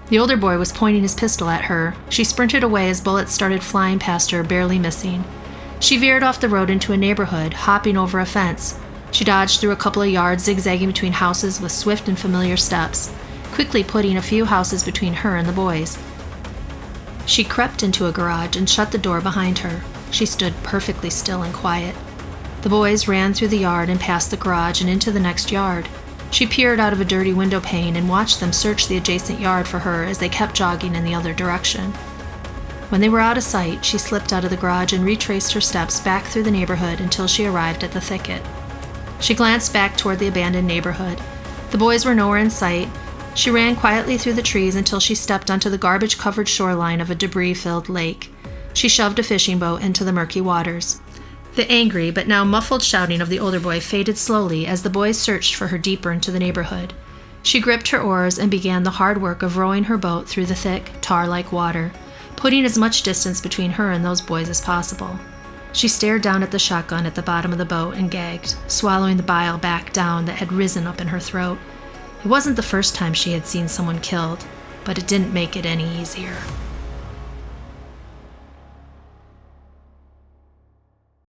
The older boy was pointing his pistol at her. She sprinted away as bullets started flying past her, barely missing. She veered off the road into a neighborhood, hopping over a fence. She dodged through a couple of yards, zigzagging between houses with swift and familiar steps, quickly putting a few houses between her and the boys. She crept into a garage and shut the door behind her. She stood perfectly still and quiet. The boys ran through the yard and past the garage and into the next yard. She peered out of a dirty window pane and watched them search the adjacent yard for her as they kept jogging in the other direction. When they were out of sight, she slipped out of the garage and retraced her steps back through the neighborhood until she arrived at the thicket. She glanced back toward the abandoned neighborhood. The boys were nowhere in sight. She ran quietly through the trees until she stepped onto the garbage-covered shoreline of a debris-filled lake. She shoved a fishing boat into the murky waters. The angry but now muffled shouting of the older boy faded slowly as the boys searched for her deeper into the neighborhood. She gripped her oars and began the hard work of rowing her boat through the thick, tar-like water, putting as much distance between her and those boys as possible. She stared down at the shotgun at the bottom of the boat and gagged, swallowing the bile back down that had risen up in her throat. It wasn't the first time she had seen someone killed, but it didn't make it any easier.